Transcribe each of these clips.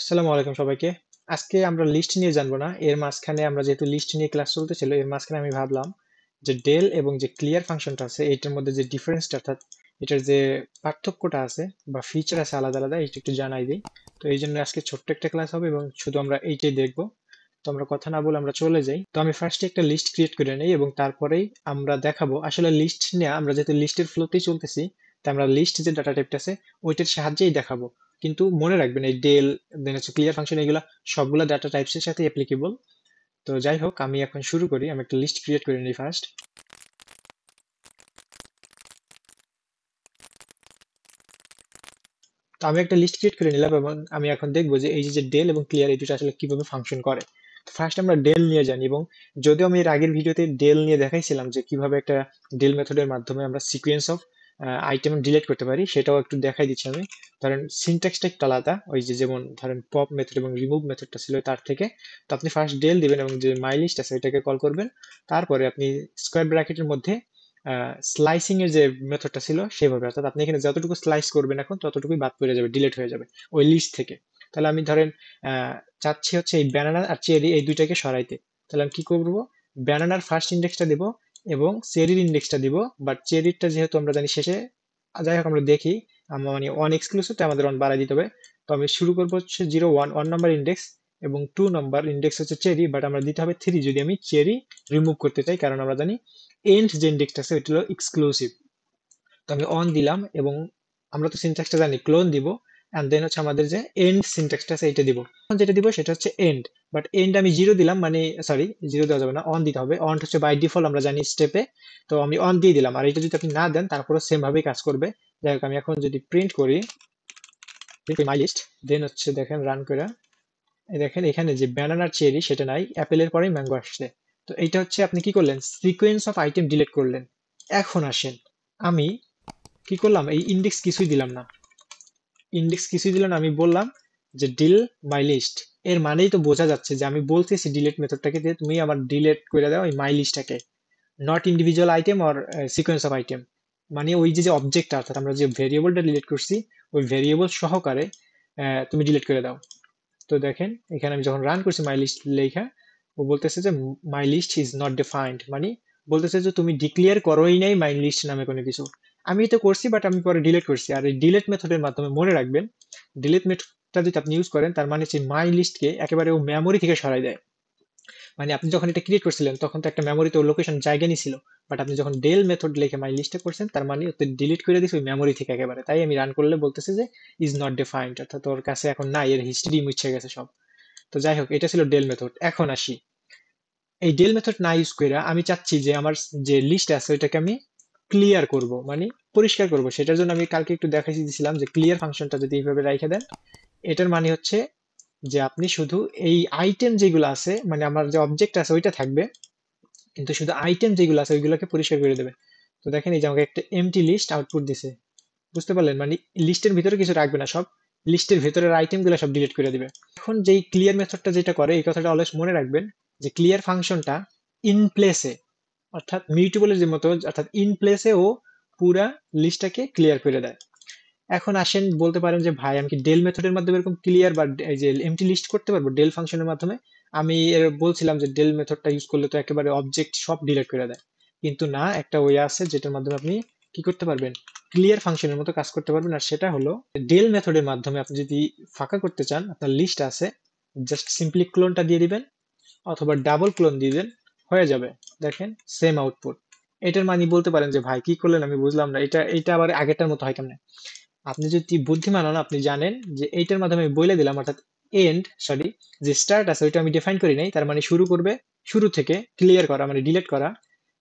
আসসালামু আলাইকুম সবাইকে। আজকে আমরা লিস্ট নিয়ে জানবো না। এর মাঝখানে আমরা যেহেতু লিস্ট নিয়ে ক্লাস চলতেছিল, এর মাঝখানে আমি ভাবলাম যে ডেল এবং যে ক্লিয়ার ফাংশনটা আছে এটার মধ্যে যে ডিফারেন্সটা অর্থাৎ এটার যে পার্থক্যটা আছে বা ফিচার আছে আলাদা আলাদা এটা একটু জানাই দিই। তো এই জন্য আজকে ছোট্ট একটা ক্লাস হবে এবং শুধু আমরা এইটাই দেখবো। তো আমরা কথা না বলে আমরা চলে যাই। তো আমি ফার্স্টে একটা লিস্ট ক্রিয়েট করে নেই এবং তারপরেই আমরা দেখাবো আসলে লিস্ট নিয়ে আমরা যেহেতু লিস্টের ফ্লোতেই চলতেছি, তাই আমরা লিস্ট যে ডাটা টাইপটা আছে ওইটার সাহায্যেই দেখাবো। কিন্তু মনে রাখবেন এই ডেল দেন হচ্ছে ক্লিয়ার ফাংশন এগুলা সবগুলা ডাটা টাইপস এর সাথে অ্যাপ্লিকেবল। তো যাই হোক আমি এখন শুরু করি। আমি একটা লিস্ট ক্রিয়েট করে নিই ফার্স্ট। তো আমি একটা লিস্ট ক্রিয়েট করে নিলাম এবং আমি এখন দেখবো যে এই যে ডেল এবং ক্লিয়ার এই দুটো আসলে কিভাবে ফাংশন করে। ফার্স্ট আমরা ডেল নিয়ে জানি এবং যদিও আমি এর আগের ভিডিওতে ডেল নিয়ে দেখাইছিলাম যে কিভাবে একটা ডেল মেথডের মাধ্যমে আমরা সিকোয়েন্স অফ আইটেম ডিলিট করতে পারি, সেটাও একটু দেখাই দিচ্ছি আমি। ধরেন সিনট্যাক্সটা একটু আলাদা, ওই যে যেমন ধরেন পপ মেথড এবং রিমুভ মেথডটা ছিল তার থেকে। তো আপনি ফার্স্ট ডেল দিবেন এবং যে মাই লিস্ট আছে ওইটাকে কল করবেন। তারপরে আপনি স্কোয়ার ব্র্যাকেটের মধ্যে স্লাইসিং এর যে মেথডটা ছিল সেভাবে, অর্থাৎ আপনি এখানে যতটুকু স্লাইস করবেন এখন ততটুকুই বাদ পড়ে যাবে, ডিলিট হয়ে যাবে ওই লিস্ট থেকে। তাহলে আমি ধরেন চাচ্ছি হচ্ছে এই ব্যানানা আর চেরি এই দুইটাকে সরাইতে। তাহলে আমি কি করবো, ব্যানানার ফার্স্ট ইন্ডেক্সটা দিব এবং চেরির ইন্ডেক্সটা দিব। বাট চেরিরটা যেহেতু আমরা জানি শেষে, যাই হোক আমরা দেখি, আমরা মানে ওয়ান এক্সক্লুসিভ তো আমাদের ওয়ান বাড়াই দিতে হবে। তো আমি শুরু করবো হচ্ছে 0 1 ওয়ান নাম্বার ইন্ডেক্স এবং 2 নাম্বার ইন্ডেক্স হচ্ছে চেরি, বাট আমরা দিতে হবে 3 যদি আমি চেরি রিমুভ করতে চাই, কারণ আমরা জানি এন্ড যে ইন্ডেক্সটা আছে ওইটা হলো এক্সক্লুসিভ। তো আমি অন দিলাম এবং আমরা তো সিনট্যাক্সটা জানি, ক্লোন দিব এন্ড দেন হচ্ছে আমাদের যে এন্ড সিনট্যাক্সটা আছে এটা দিব। এখন যেটা দিব সেটা হচ্ছে এন্ড, বাট এন্ড আমি জিরো দিলাম, মানে সরি জিরো দেওয়া যাবে না, অন দিতে হবে। অন হচ্ছে বাই ডিফল্ট আমরা জানি স্টেপে, তো আমি অন দিয়ে দিলাম। আর এটা যদি আপনি না দেন তারপরে সেম ভাবেই কাজ করবে। যাই হোক আমি এখন যদি প্রিন্ট করি মাই লিস্ট, দেন হচ্ছে দেখেন রান করে, এই দেখেন এখানে যে ব্যানানার চেরি সেটা নাই, অ্যাপেলের পরে ম্যাঙ্গো আসছে। তো এইটা হচ্ছে আপনি কি করলেন, সিকোয়েন্স অফ আইটেম ডিলিট করলেন। এখন আসেন, আমি কি করলাম, এই ইন্ডেক্স কিছুই দিলাম না। ইন্ডেক্স কিছুই দিলাম না, আমি বললাম যে ডিল মাই লিস্ট। এর মানেই তো বোঝা যাচ্ছে যে আমি বলতেছি ডিলিট মেথডটাকে যে তুমি আমার ডিলিট করে দাও এই মাই লিস্টটাকে, not individual item or sequence of item. মানে ওই যে যে অবজেক্টটা অর্থাৎ আমরা যে ভেরিয়েবলটা ডিলিট করছি ওই ভেরিয়েবল সহকারে তুমি ডিলিট করে দাও। তো দেখেন এখানে আমি যখন রান করছি মাই লিস্ট লেখা, ও বলতেছে যে my list is not defined, মানে বলতেছে যে তুমি ডিক্লেয়ার করোই নাই মাই লিস্ট নামে কোনো কিছু। আমি এটা করছি বাট আমি পরে ডিলিট করছি। আর এই ডিলিট মেথডের মাধ্যমে মনে রাখবেন, ডিলিট মেথডটা যদি আপনি ইউজ করেন তার মানে হচ্ছে মাই লিস্টকে একেবারে ও মেমোরি থেকে সরাই দেয়। মানে আপনি যখন এটা ক্রিয়েট করছিলেন তখন তো একটা মেমোরিতে ওর লোকেশন জায়গা নিছিল, বাট আপনি যখন ডেল মেথড লিখে মাই লিস্টে করছেন তার মানে ওতে ডিলিট করে দিছে ওই মেমোরি থেকে একেবারে। তাই আমি রান করলে বলতেছে যে ইজ নট ডিফাইন্ড, অর্থাৎ ওর কাছে এখন নাই, এর হিস্ট্রি মুছে গেছে সব। তো যাই হোক এটা ছিল ডেল মেথড। এখন আসি, এই ডেল মেথড না ইউজ করে আমি চাচ্ছি যে আমার যে লিস্ট আছে ওইটাকে আমি ক্লিয়ার করব, মানে পরিষ্কার করব। সেটার জন্য আমি কালকে একটু দেখাই দিয়েছিলাম যে ক্লিয়ার ফাংশনটা যদি এইভাবে রেখে দেন, এটার মানে হচ্ছে যে আপনি শুধু এই আইটেম যেগুলো আছে, মানে আমার যে অবজেক্ট আছে ওইটা থাকবে, কিন্তু শুধু আইটেম যেগুলো আছে ওইগুলোকে পরিষ্কার করে দেবে। তো দেখেন এই যে আমাকে একটা এমটি লিস্ট আউটপুট দিছে, বুঝতে পারলেন? মানে লিস্টের ভিতরে কিছু রাখবে না, সব লিস্টের ভিতরের আইটেম গুলো সব ডিলিট করে দিবে। এখন যেই ক্লিয়ার মেথডটা যেটা করে এই কথাটা অলওয়েজ মনে রাখবেন, যে ক্লিয়ার ফাংশনটা ইন প্লেসে, অর্থাৎ মিউটেবলের যে মতো, অর্থাৎ ইন প্লেসে ও পুরা লিস্টটাকে ক্লিয়ার করে দেয়। এখন আসেন বলতে পারেন যে ভাই আমি কি ডেল মেথডের মাধ্যমে এরকম ক্লিয়ার বা এই যে এমটি লিস্ট করতে পারবো ডেল ফাংশনের মাধ্যমে? আমি এর বলছিলাম যে ডেল মেথডটা ইউজ করলে তো একেবারে অবজেক্ট সব ডিলিট করে দেয়, কিন্তু না, একটা ওয়ে আছে যেটার মাধ্যমে আপনি কি করতে পারবেন, ক্লিয়ার ফাংশনের মতো কাজ করতে পারবেন। আর সেটা হলো ডেল মেথডের মাধ্যমে আপনি যদি ফাঁকা করতে চান, আপনার লিস্ট আছে, জাস্ট সিম্পলি ক্লোনটা দিয়ে দিবেন অথবা ডাবল ক্লোন দিয়ে দেন, হয়ে যাবে। দেখেন সেম আউটপুট। এটার মানে বলতে পারেন যে ভাই কি করলেন আমি বুঝলাম না, এটা এটা আবার আগেরটার মতো হয় কেমনে? আপনি যদি বুদ্ধিমান হন আপনি জানেন যে এইটার মাধ্যমে আমি বলে দিলাম, অর্থাৎ এন্ড সরি যে স্টার্ট আছে ওইটা আমি ডিফাইন করি নাই, তার মানে শুরু করবে শুরু থেকে ক্লিয়ার করা মানে ডিলিট করা,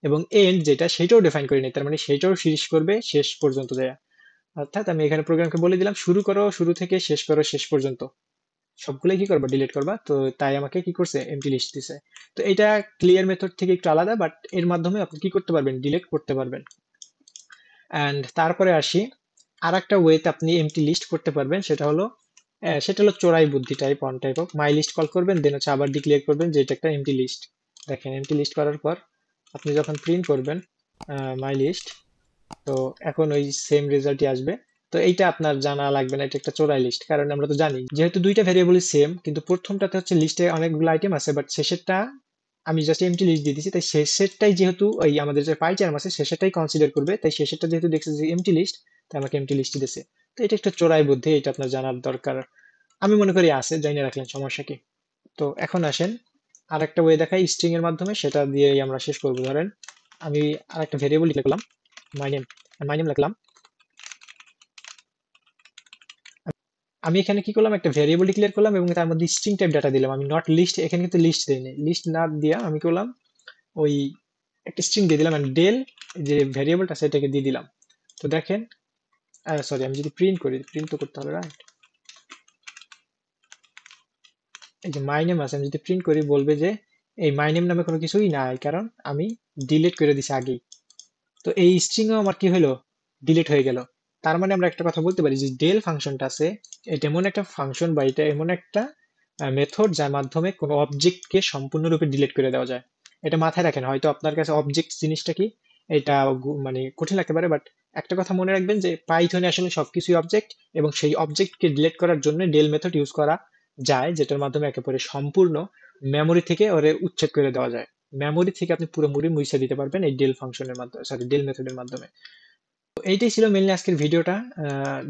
এবং এন্ড যেটা সেটাও ডিফাইন করি নাই, তার মানে সেটাও শেষ করবে শেষ পর্যন্ত যায়। অর্থাৎ আমি এখানে প্রোগ্রামকে বলে দিলাম শুরু করো শুরু থেকে, শেষ করো শেষ পর্যন্ত, সবগুলোই কি করবা ডিলিট করবা। তো তাই আমাকে কি করছে এমটি লিস্ট দিছে। তো এটা ক্লিয়ার মেথড থেকে একটু আলাদা, বাট এর মাধ্যমে আপনি কি করতে পারবেন, ডিলিট করতে পারবেন। অ্যান্ড তারপরে আসি, আর একটা ওয়েতে আপনি এমটি লিস্ট করতে পারবেন, সেটা হলো চোরাই বুদ্ধি type, on type of my list call করবেন দেন হচ্ছে আবার ডিক্লেয়ার করবেন যে এটা একটা এমটি লিস্ট। দেখেন এমটি লিস্ট করার পর আপনি যখন প্রিন্ট করবেন মাই লিস্ট, তো এখন ওই সেম রেজাল্টই আসবে। তো এইটা আপনার জানা লাগবে না, এটা একটা চোরাই লিস্ট, কারণ আমরা তো জানি যেহেতু দুইটা ভেরিয়েবলই সেম, কিন্তু প্রথমটাতে হচ্ছে লিস্টে অনেকগুলো আইটেম আছে, বাট শেষেরটা আমি জাস্ট এমটি লিস্ট দিয়ে দিছি, তাই শেষেরটাই যেহেতু ওই আমাদের যে পাই চার্ম আছে শেষেরটাই কনসিডার করবে, তাই শেষেরটা যেহেতু দেখছে যে এমটি লিস্ট, তাই আমাকে এমটি লিস্ট দিয়েছে। তো এটা একটা চোরাই বুদ্ধি, এটা আপনার জানার দরকার, আমি মনে করি আছে, জানিয়ে রাখলেন সমস্যা কি। তো এখন আসেন আরেকটা ওয়ে দেখাই স্ট্রিং এর মাধ্যমে, সেটা দিয়েই আমরা শেষ করবো। ধরেন আমি আরেকটা ভেরিয়েবল লিখলাম মাই নেম, লিখলাম। আমি এখানে কি করলাম, একটা ভেরিয়েবল ডিক্লেয়ার করলাম এবং তার মধ্যে স্ট্রিং টাইপ ডাটা দিলাম, আমি নট লিস্ট, এখানে কিন্তু লিস্ট দেইনি, লিস্ট না দিয়া আমি করলাম ওই একটা স্ট্রিং দিয়ে দিলাম, ডেল যে ভেরিয়েবলটা সেটাকে দিয়ে দিলাম। তো দেখেন, সরি, আমি যদি প্রিন্ট করি, প্রিন্ট তো করতে হবে রাইট, এই যে মাই নেম আছে, আমি যদি প্রিন্ট করি বলবে যে এই মাই নেম নামে কোনো কিছুই নাই, কারণ আমি ডিলিট করে দিছি আগেই। তো এই স্ট্রিংও আমার কি হলো, ডিলিট হয়ে গেল। তার মানে আমরা একটা কথা বলতে পারি যে ডেল ফাংশনটা আছে, এটা এমন একটা ফাংশন বা এটা এমন একটা মেথড যার মাধ্যমে কোনো অবজেক্টকে সম্পূর্ণরূপে ডিলিট করে দেওয়া যায়। এটা মাথায় রাখেন, হয়তো আপনার কাছে অবজেক্ট জিনিসটা কি এটা মানে কঠিন লাগতে পারে, বাট একটা কথা মনে রাখবেন যে পাইথনে আসলে সবকিছুই অবজেক্ট, এবং সেই অবজেক্টকে ডিলিট করার জন্য ডেল মেথড ইউজ করা যায়, যেটার মাধ্যমে একেবারে সম্পূর্ণ মেমোরি থেকে ওরে উচ্ছেদ করে দেওয়া যায়। মেমোরি থেকে আপনি পুরোপুরি মুছে দিতে পারবেন এই ডেল ফাংশনের মাধ্যমে, সরি ডেল মেথডের মাধ্যমে। তো এইটাই ছিল মেইনলি আজকের ভিডিওটা,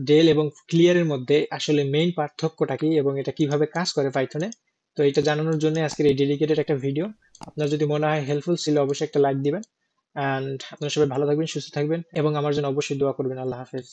ডেল এবং ক্লিয়ারের মধ্যে আসলে মেইন পার্থক্যটা কি এবং এটা কিভাবে কাজ করে পাইথনে। তো এটা জানানোর জন্য আজকের এই ডেডিকেটেড একটা ভিডিও। আপনার যদি মনে হয় হেল্পফুল ছিল, অবশ্যই একটা লাইক দিবেন। অ্যান্ড আপনারা সবাই ভালো থাকবেন, সুস্থ থাকবেন এবং আমার জন্য অবশ্যই দোয়া করবেন। আল্লাহ হাফেজ।